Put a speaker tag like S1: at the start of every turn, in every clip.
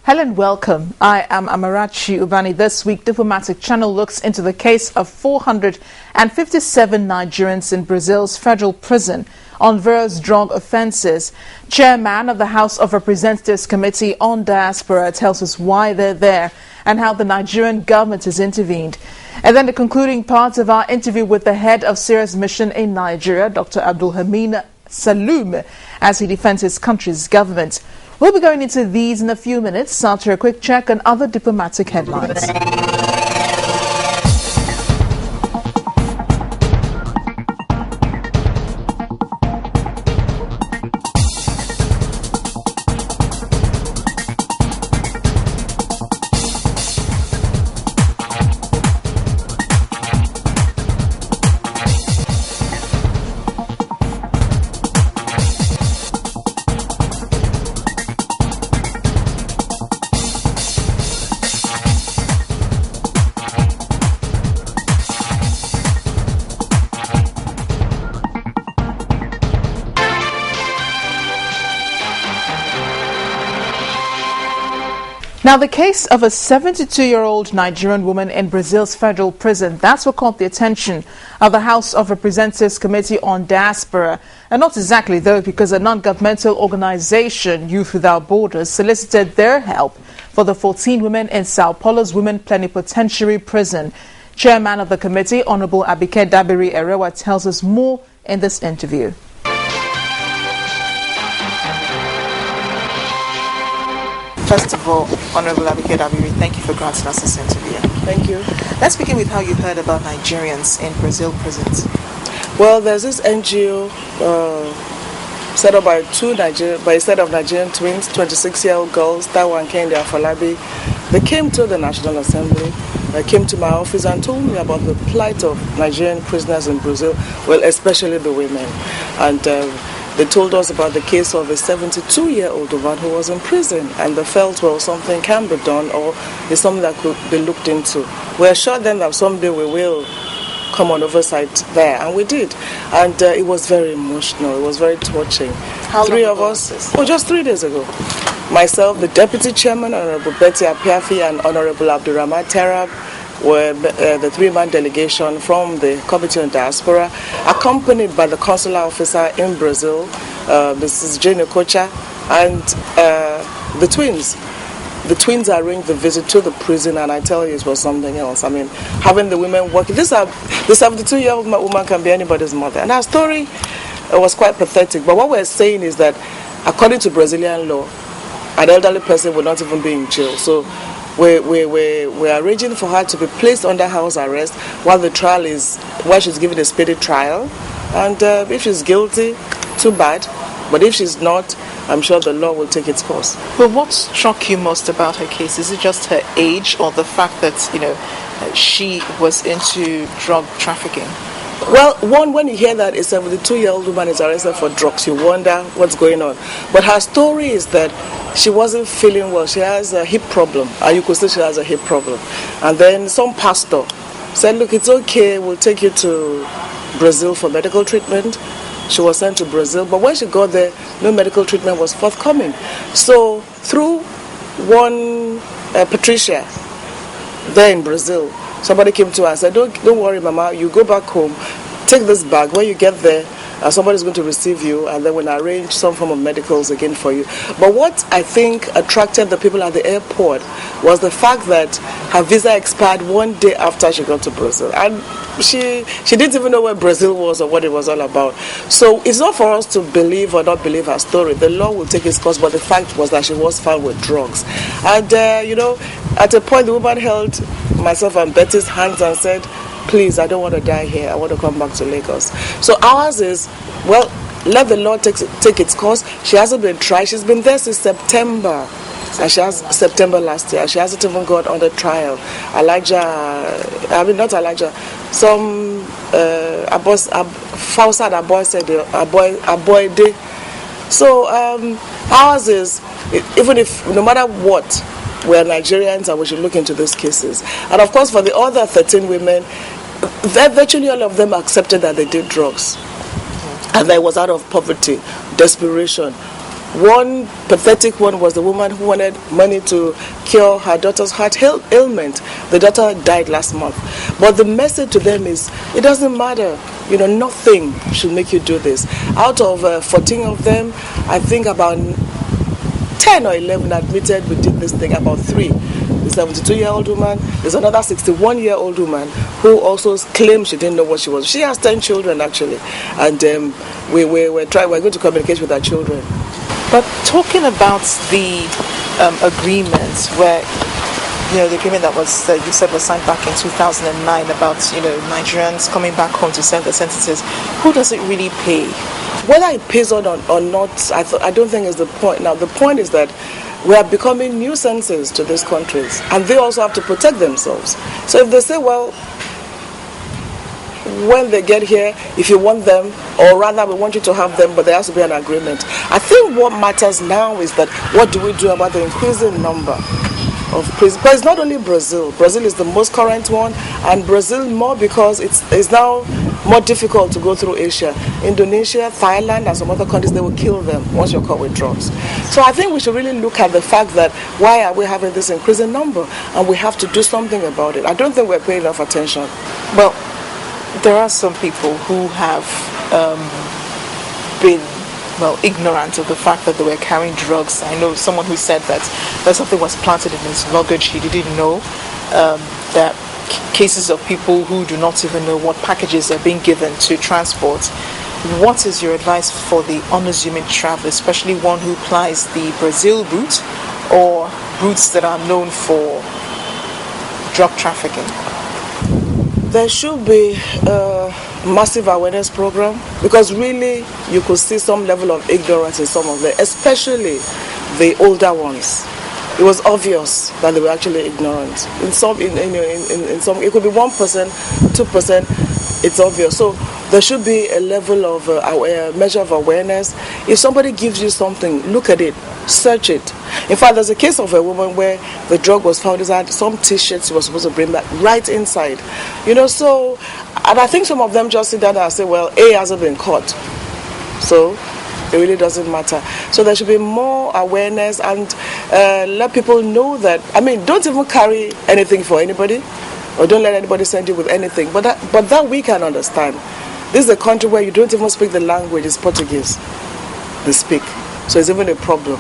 S1: Helen, welcome. I am Amarachi Ubani. This week, Diplomatic Channel looks into the case of 457 Nigerians in Brazil's federal prison on various drug offences. Chairman of the House of Representatives Committee on Diaspora tells us why they're there and how the Nigerian government has intervened. And then the concluding part of our interview with the head of Syria's mission in Nigeria, Dr. Abdulhamid Saloom, as he defends his country's government. We'll be going into these in a few minutes after a quick check on other diplomatic headlines. Now, the case of a 72-year-old Nigerian woman in Brazil's federal prison, that's what caught the attention of the House of Representatives Committee on Diaspora. And not exactly, though, because a non-governmental organization, Youth Without Borders, solicited their help for the 14 women in Sao Paulo's Women Plenipotentiary Prison. Chairman of the committee, Honorable Abike Dabiri Erewa, tells us more in this interview. First of all, Honorable Abike Dabiri, thank you for granting us this interview.
S2: Thank you.
S1: Let's begin with how you heard about Nigerians in Brazil prisons.
S2: Well, there's this NGO set up by a set of Nigerian twins, 26-year-old girls, Taiwo and Kehinde Afolabi. They came to the National Assembly, came to my office and told me about the plight of Nigerian prisoners in Brazil, well, especially the women. And they told us about the case of a 72-year-old woman who was in prison, and they felt, well, something can be done or it's something that could be looked into. We assured them that someday we will come on oversight there, and we did. And it was very emotional, it was very touching.
S1: How
S2: Three of us, just 3 days ago. Myself, the Deputy Chairman, Honorable Betty Apiafi, and Honorable Abdulrahman Terab, were the three-man delegation from the Committee on Diaspora, accompanied by the consular officer in Brazil, Mrs. Jane Okocha, and the twins. The twins arranged the visit to the prison, and I tell you, it was something else. I mean, having the women working. The 72-year-old woman can be anybody's mother. And her story was quite pathetic. But what we're saying is that, according to Brazilian law, an elderly person will not even be in jail. So we're arranging for her to be placed under house arrest while she's given a speedy trial. And if she's guilty, too bad. But if she's not, I'm sure the law will take its course.
S1: But what struck you most about her case? Is it just her age or the fact that, she was into drug trafficking?
S2: Well, when you hear that a 72-year-old woman is arrested for drugs, you wonder what's going on. But her story is that she wasn't feeling well. She has a hip problem. You could say she has a hip problem. And then some pastor said, look, it's okay, we'll take you to Brazil for medical treatment. She was sent to Brazil, but when she got there, no medical treatment was forthcoming. So through one Patricia there in Brazil, somebody came to her and said, don't worry, Mama, you go back home, take this bag. When you get there, somebody's going to receive you, and then we'll arrange some form of medicals again for you. But what I think attracted the people at the airport was the fact that her visa expired 1 day after she got to Brazil. And she didn't even know where Brazil was or what it was all about. So it's not for us to believe or not believe her story. The law will take its course, but the fact was that she was found with drugs. And, at a point, the woman held myself and Betty's hands and said, please, I don't want to die here. I want to come back to Lagos. So ours is, well, let the law take its course. She hasn't been tried. She's been there since September. And September last year. She hasn't even got on the trial. Some Fausad Aboy Day. So ours is, even if, no matter what, we're Nigerians and we should look into these cases. And of course, for the other 13 women, virtually all of them accepted that they did drugs. And that it was out of poverty, desperation, One pathetic one was the woman who wanted money to cure her daughter's heart ailment. The daughter died last month. But the message to them is, it doesn't matter. Nothing should make you do this. Out of 14 of them, I think about 10 or 11 admitted we did this thing, about 3. The 72-year-old woman, there's another 61-year-old woman who also claims she didn't know what she was. She has 10 children actually, and we're going to communicate with her children.
S1: But talking about the agreement where, the agreement that you said was signed back in 2009 about, Nigerians coming back home to serve their sentences, who does it really pay?
S2: Whether it pays or not, I don't think is the point. Now, the point is that we are becoming nuisances to these countries, and they also have to protect themselves. So if they say, well, when they get here, if you want them, or rather we want you to have them, but there has to be an agreement. I think what matters now is that what do we do about the increasing number of prisons? But it's not only Brazil. Brazil is the most current one, and Brazil more because it's now more difficult to go through Asia. Indonesia, Thailand, and some other countries, they will kill them once you're caught with drugs. So I think we should really look at the fact that why are we having this increasing number, and we have to do something about it. I don't think we're paying enough attention.
S1: Well, there are some people who have been ignorant of the fact that they were carrying drugs. I know someone who said that something was planted in his luggage. He didn't know. That cases of people who do not even know what packages are being given to transport. What is your advice for the unassuming traveler, especially one who plies the Brazil route or routes that are known for drug trafficking?
S2: There should be a massive awareness program, because really you could see some level of ignorance in some of them, especially the older ones. It was obvious that they were actually ignorant. In some, it could be 1%, 2%. It's obvious. So there should be a level of measure of awareness. If somebody gives you something, look at it, search it. In fact, there's a case of a woman where the drug was found inside some T-shirts she was supposed to bring back right inside. So, and I think some of them just sit down and say, well, A hasn't been caught. So it really doesn't matter. So there should be more awareness, and let people know that, don't even carry anything for anybody, or don't let anybody send you with anything. But that we can understand. This is a country where you don't even speak the language, it's Portuguese. They speak. So it's even a problem.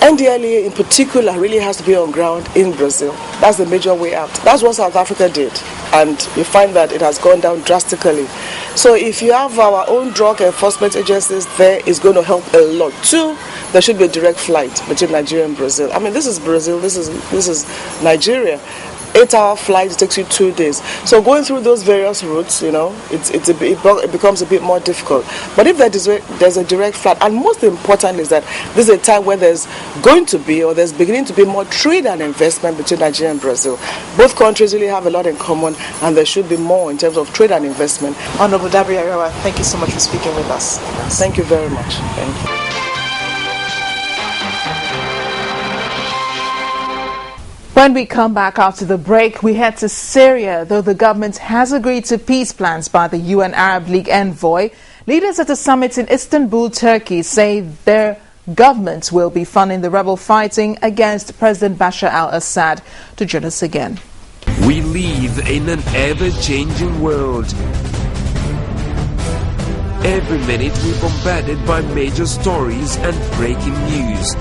S2: NDLEA in particular really has to be on ground in Brazil. That's the major way out. That's what South Africa did. And you find that it has gone down drastically. So if you have our own drug enforcement agencies there, it's going to help a lot. 2, there should be a direct flight between Nigeria and Brazil. This is Brazil, this is Nigeria. 8-hour flight takes you 2 days. So going through those various routes, it becomes a bit more difficult. But if there's a direct flight, and most important is that this is a time where there's beginning to be more trade and investment between Nigeria and Brazil. Both countries really have a lot in common, and there should be more in terms of trade and investment.
S1: Honorable Dabiri Arawa, thank you so much for speaking with us.
S2: Thank you very much. Thank you.
S1: When we come back after the break, we head to Syria. Though the government has agreed to peace plans by the UN Arab League envoy, leaders at a summit in Istanbul, Turkey, say their government will be funding the rebel fighting against President Bashar al-Assad. To join us again.
S3: We live in an ever-changing world. Every minute we're bombarded by major stories and breaking news.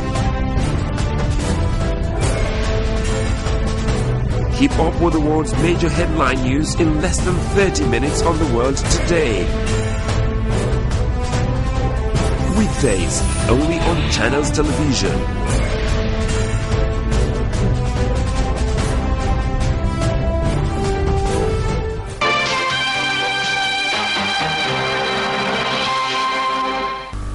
S3: Keep up with the world's major headline news in less than 30 minutes on The World Today. Weekdays, only on Channels Television.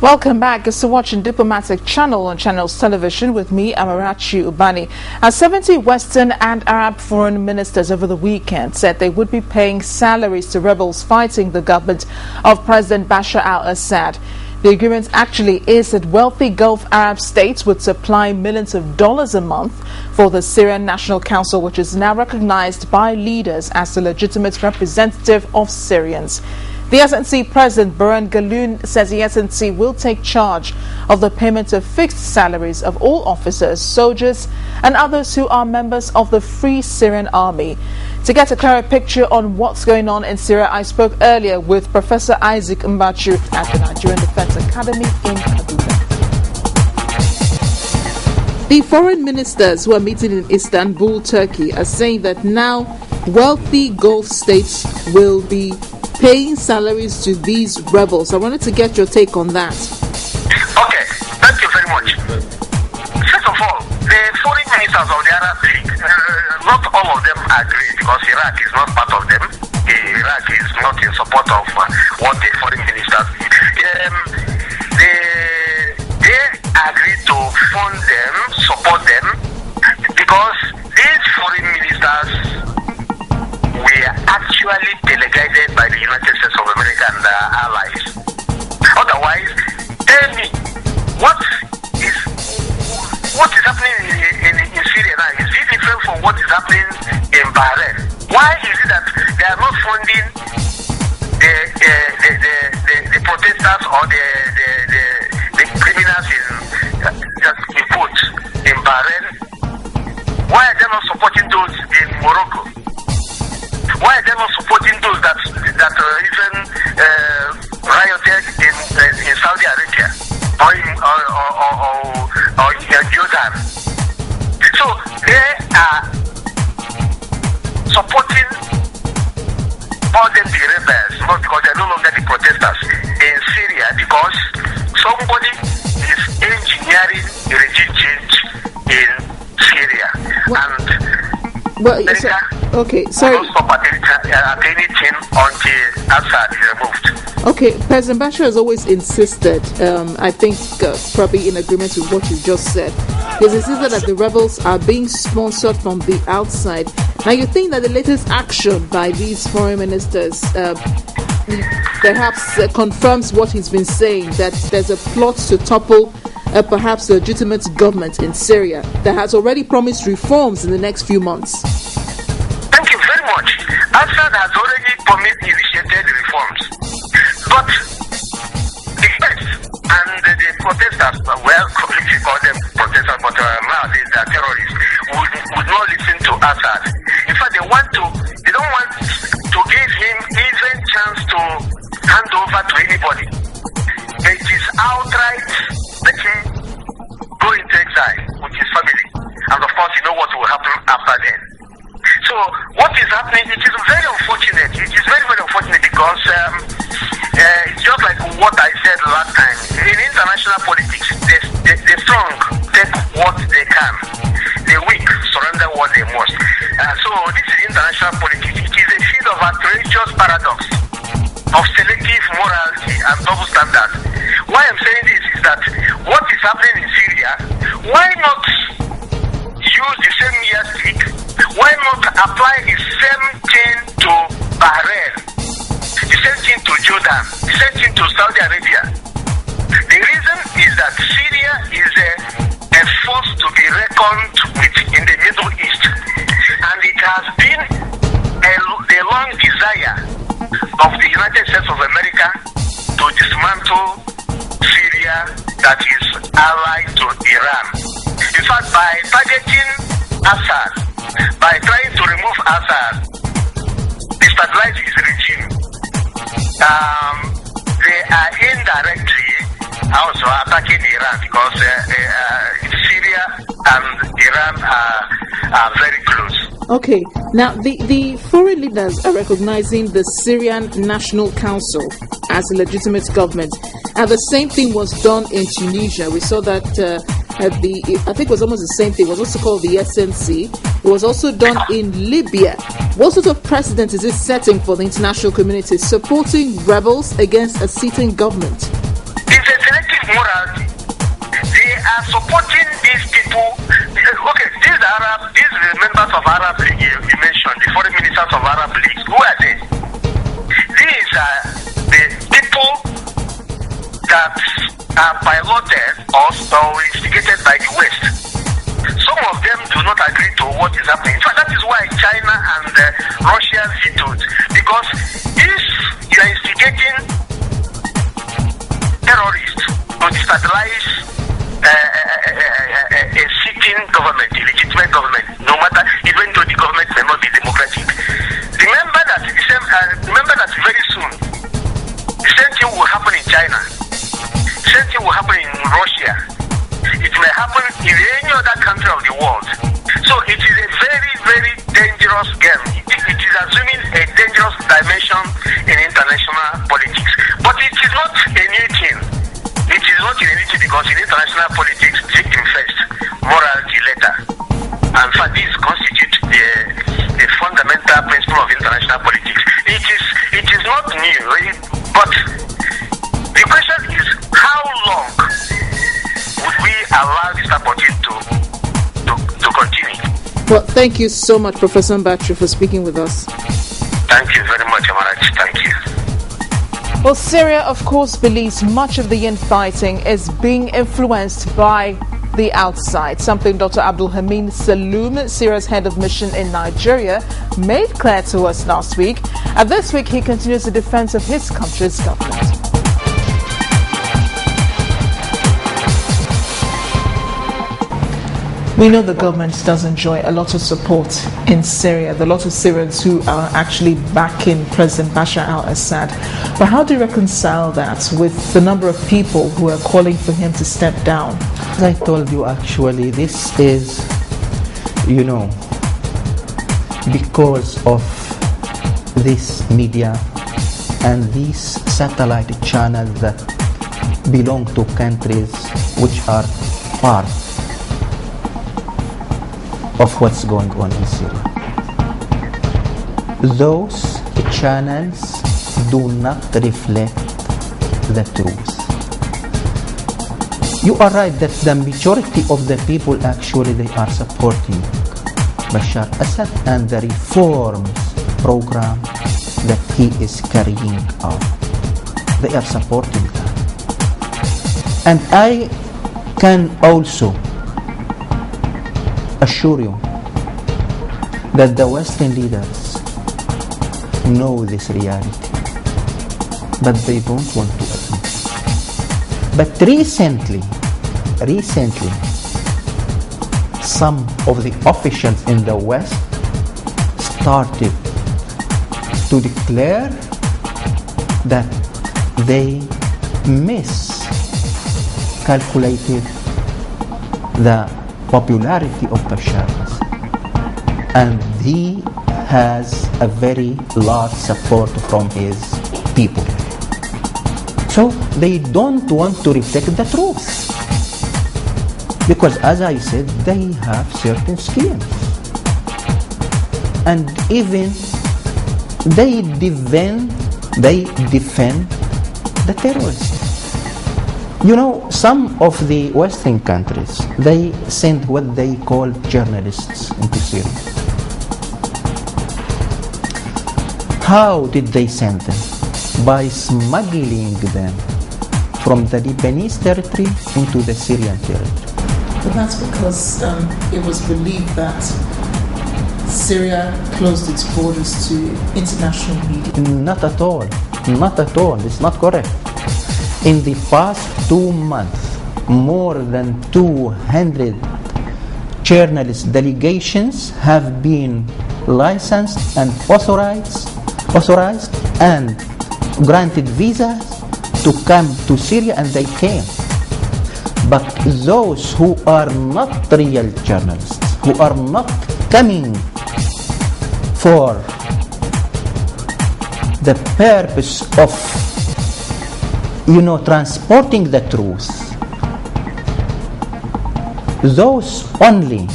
S1: Welcome back. You're still watching Diplomatic Channel on Channels Television with me, Amarachi Ubani. 70 Western and Arab foreign ministers over the weekend said they would be paying salaries to rebels fighting the government of President Bashar al-Assad. The agreement actually is that wealthy Gulf Arab states would supply millions of dollars a month for the Syrian National Council, which is now recognized by leaders as the legitimate representative of Syrians. The SNC President Baran Galoun says the SNC will take charge of the payment of fixed salaries of all officers, soldiers and others who are members of the Free Syrian Army. To get a clearer picture on what's going on in Syria, I spoke earlier with Professor Isaac Mbachu at the Nigerian Defense Academy in Kaduna. The foreign ministers who are meeting in Istanbul, Turkey, are saying that now wealthy Gulf states will be paying salaries to these rebels. I wanted to get your take on that.
S4: Okay, thank you very much. First of all, the foreign ministers of the Arab League, not all of them agree because Iraq is not part of them. Iraq is not in support of what the foreign ministers they agree to fund them, support them, because these foreign ministers were actually delegated by the United States of America and their allies. Otherwise, tell me, what is happening in Syria now? Is it different from what is happening in Bahrain? Why is it that they are not funding the protesters or the criminals in Bahrain? Why are they not supporting those in Morocco? Why are they not supporting those that even rioted in Saudi Arabia or in Jordan? So they are supporting all them the rebels, not because they're no longer the protesters in Syria, because somebody is engineering a regime change in Syria.
S1: Okay, sorry.
S4: Will not stop at anything until Assad is removed.
S1: Okay, President Bashir has always insisted, I think probably in agreement with what you just said, he's insisted that the rebels are being sponsored from the outside. Now, you think that the latest action by these foreign ministers perhaps confirms what he's been saying, that there's a plot to topple perhaps a legitimate government in Syria that has already promised reforms in the next few months?
S4: Thank you very much. Assad has already initiated reforms. But the West and the protesters, well, if you call them protesters, but nowadays they are terrorists, would not listen to Assad. In fact, they don't want to give him even chance to hand over to anybody. It is outright let him go into exile with his family. And of course, you know what will happen after then. So what is happening, it is very unfortunate. It is very, very unfortunate because it's just like what I said last time. In international politics, the strong take what they can. The weak surrender what they must. So this is international politics. It is a field of outrageous paradox, of selective morality and double standards. Why I'm saying this is that what is happening in Syria, why not use the same yardstick? Why not apply the same thing to Bahrain, the same thing to Jordan, the same thing to Saudi Arabia? The reason is that Syria is a force to be reckoned with in the Middle East, and it has been the long desire of the United States of America to dismantle Syria that is allied to Iran. In fact, by targeting Assad, by trying to remove Assad, destabilize his regime, they are indirectly also attacking Iran because Syria and Iran are very close.
S1: Okay, now the foreign leaders are recognizing the Syrian National Council as a legitimate government. And the same thing was done in Tunisia. We saw that I think it was almost the same thing. It was also called the SNC. It was also done in Libya. What sort of precedent is this setting for the international community, supporting rebels against a sitting government?
S4: It's a selective morality. They are supporting these people. Okay, these members of Arab League you mentioned, the foreign ministers of Arab League, who are they? These are the people that are piloted or instigated by the West. Some of them do not agree to what is happening. In fact, that is why China and Russia vetoed. Because if you are instigating terrorists to destabilize a sitting government, a legitimate government, no matter, even though the government may not be democratic. Remember that very soon, the same thing will happen in China. The same thing will happen in Russia. It may happen in any other country of the world. So it is a very, very dangerous game. It is assuming a dangerous dimension in international politics. But it is not a new thing. It is not a new thing because in international politics, victim first, morality later. And for this constitutes the fundamental principle of international politics. It is not new, but the question is how long would we allow this type of thing to continue?
S1: Well, thank you so much, Professor Mbatri, for speaking with us.
S4: Thank you very much, Amarachi. Thank you.
S1: Well, Syria, of course, believes much of the infighting is being influenced by the outside, something Dr. Abdulhamid Saloom, Syria's head of mission in Nigeria, made clear to us last week. And this week, he continues the defense of his country's government. We know the government does enjoy a lot of support in Syria. There are a lot of Syrians who are actually backing President Bashar al-Assad. But how do you reconcile that with the number of people who are calling for him to step down?
S5: As I told you, actually, this is, because of this media and these satellite channels that belong to countries which are part of what's going on in Syria. Those channels do not reflect the truth. You are right that the majority of the people actually they are supporting Bashar Assad and the reforms program that he is carrying out. They are supporting that. And I can also assure you that the Western leaders know this reality, but they don't want to admit. But recently, some of the officials in the West started to declare that they miscalculated the popularity of Bashar Assad, and he has a very large support from his people. So they don't want to reflect the truth, because as I said, they have certain schemes, and even they defend the terrorists. Some of the Western countries, they send what they call journalists into Syria. How did they send them? By smuggling them from the Lebanese territory into the Syrian territory.
S1: But that's because it was believed that Syria closed its borders to international media.
S5: Not at all. It's not correct. In the past 2 months, more than 200 journalist delegations have been licensed and authorized and granted visas to come to Syria, and they came. But those who are not real journalists, who are not coming for the purpose of transporting the truth, those only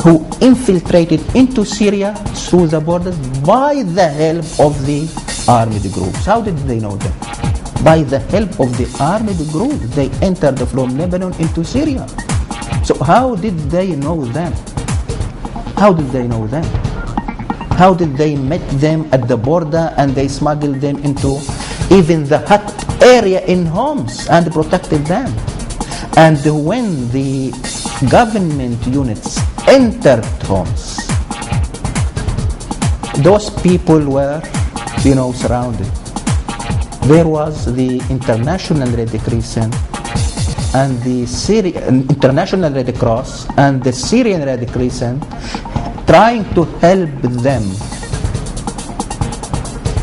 S5: who infiltrated into Syria through the borders by the help of the armed groups. How did they know them? By the help of the armed groups, they entered from Lebanon into Syria. So how did they know them? How did they know them? How did they meet them at the border and they smuggled them into even the hut area in homes and protected them? And when the government units entered homes, those people were, surrounded. there was the International Red Crescent and the International Red Cross and the Syrian Red Crescent trying to help them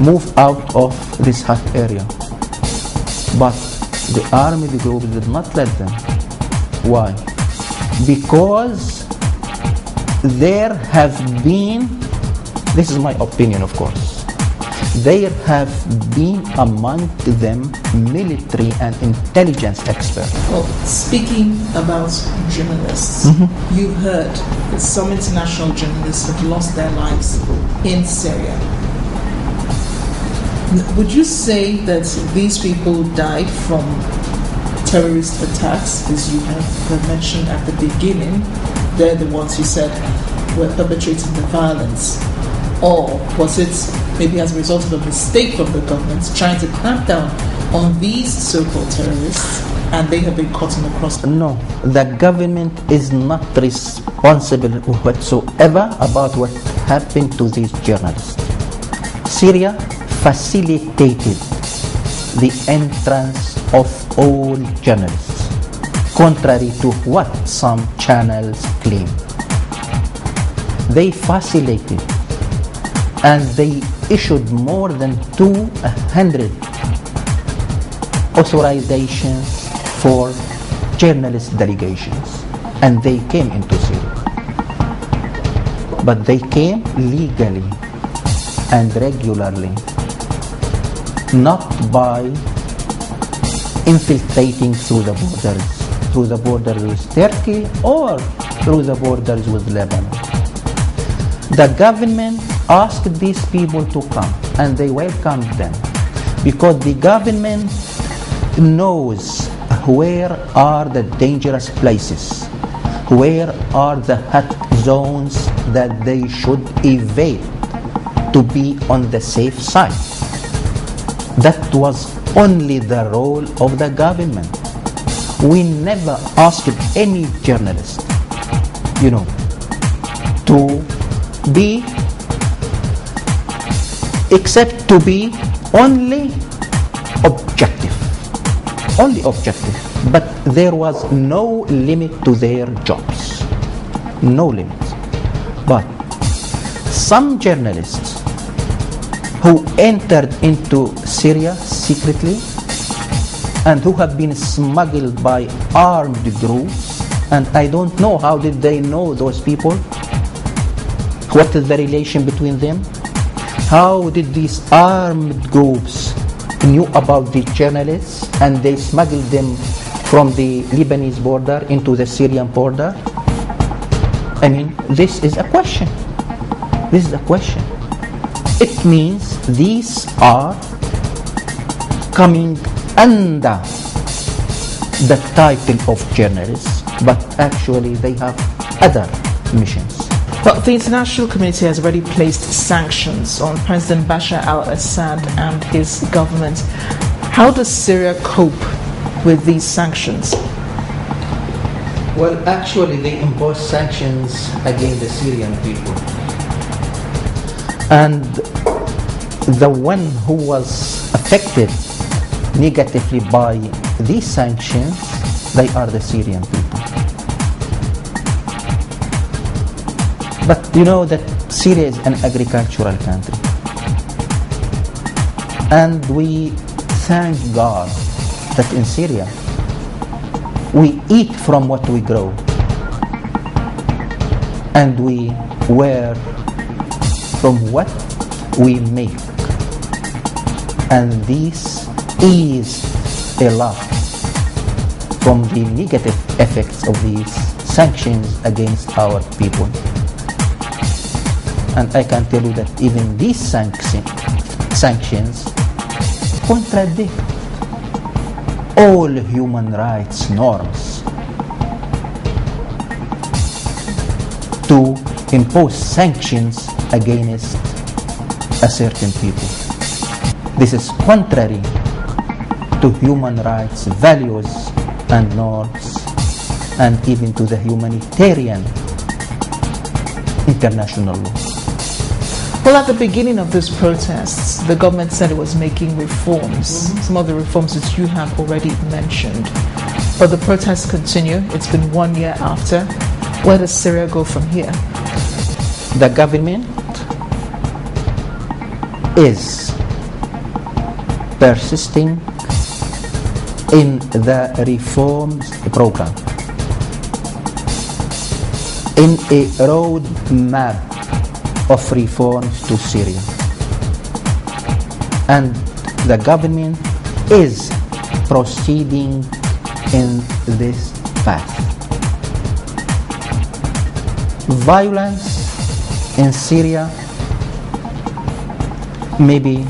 S5: move out of this hot area. But the armed groups did not let them. Why? Because there have been, this is my opinion of course, there have been among them military and intelligence experts.
S1: Well, speaking about journalists, you've heard that some international journalists have lost their lives in Syria. Would you say that these people died from terrorist attacks, as you have mentioned at the beginning? They're the ones you said were perpetrating the violence. Or was it maybe as a result of a mistake from the government trying to clamp down on these so-called terrorists, and they have been caught in the cross?
S5: No, the government is not responsible whatsoever about what happened to these journalists. Syria facilitated the entrance of all journalists, contrary to what some channels claim. They facilitated and they issued more than 200 authorizations for journalist delegations, and they came into Syria. But they came legally and regularly, not by infiltrating through the borders with Turkey or through the borders with Lebanon. The government asked these people to come, and they welcomed them, because the government knows where are the dangerous places, where are the hot zones that they should evade to be on the safe side. That was only the role of the government. We never asked any journalist, to be, except to be only objective. But there was no limit to their jobs. No limit. But some journalists who entered into Syria secretly and who have been smuggled by armed groups, and I don't know how did they know those people. What is the relation between them? How did these armed groups knew about the journalists and they smuggled them from the Lebanese border into the Syrian border? I mean, this is a question. It means these are coming under the title of journalists, but actually they have other missions.
S1: Well, the international community has already placed sanctions on President Bashar al-Assad and his government. How does Syria cope with these sanctions?
S5: Well, actually they imposed sanctions against the Syrian people. And the one who was affected negatively by these sanctions, they are the Syrian people. But you know that Syria is an agricultural country. And we thank God that in Syria we eat from what we grow and we wear from what we make. And this is a lot from the negative effects of these sanctions against our people. And I can tell you that even these sanctions contradict all human rights norms to impose sanctions against a certain people. This is contrary to human rights values and norms, and even to the humanitarian international law.
S1: Well, at the beginning of these protests, the government said it was making reforms, some of the reforms that you have already mentioned. But the protests continue. It's been 1 year after. Where does Syria go from here?
S5: The government is persisting in the reforms program, in a roadmap of reforms to Syria. And the government is proceeding in this path. Violence in Syria maybe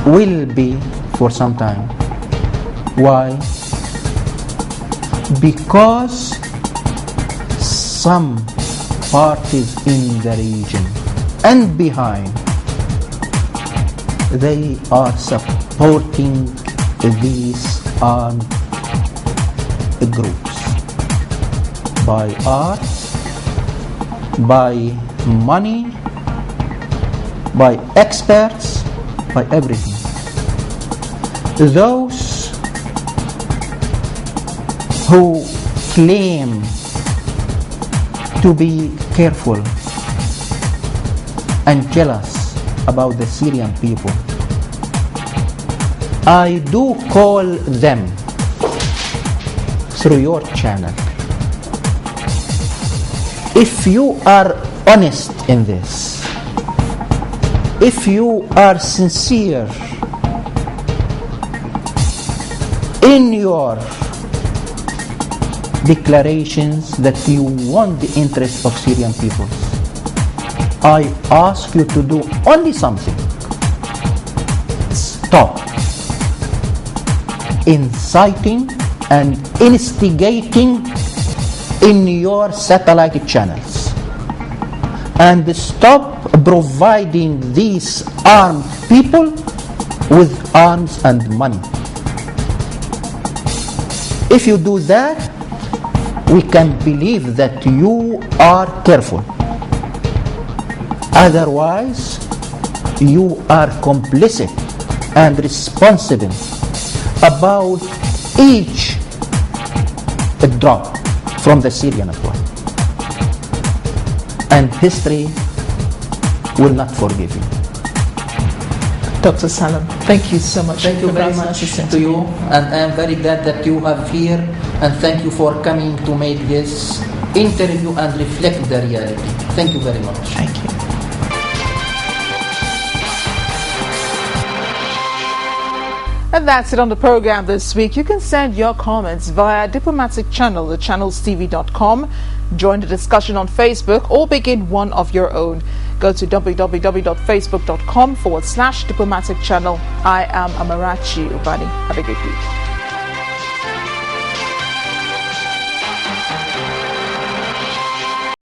S5: will be for some time. Why? Because some parties in the region and behind, they are supporting these armed groups by arts, by money, by experts, by everything. Those who claim to be careful and jealous about the Syrian people, I do call them through your channel. If you are honest in this, if you are sincere in your declarations that you want the interests of Syrian people, I ask you to do only something. Stop inciting and instigating in your satellite channels, and stop providing these armed people with arms and money. If you do that, we can believe that you are careful. Otherwise, you are complicit and responsible about each drop from the Syrian war. And history will not forgive you.
S1: Dr. Salam, thank you so much.
S5: Thank you very much to you, and I am very glad that you are here, and thank you for coming to make this interview and reflect the reality. Thank you very much.
S1: Thank you. And that's it on the program this week. You can send your comments via Diplomatic Channel at channelstv.com. Join the discussion on Facebook or begin one of your own. Go to www.facebook.com/Diplomatic Channel. I am Amarachi Ubani. Have a good week.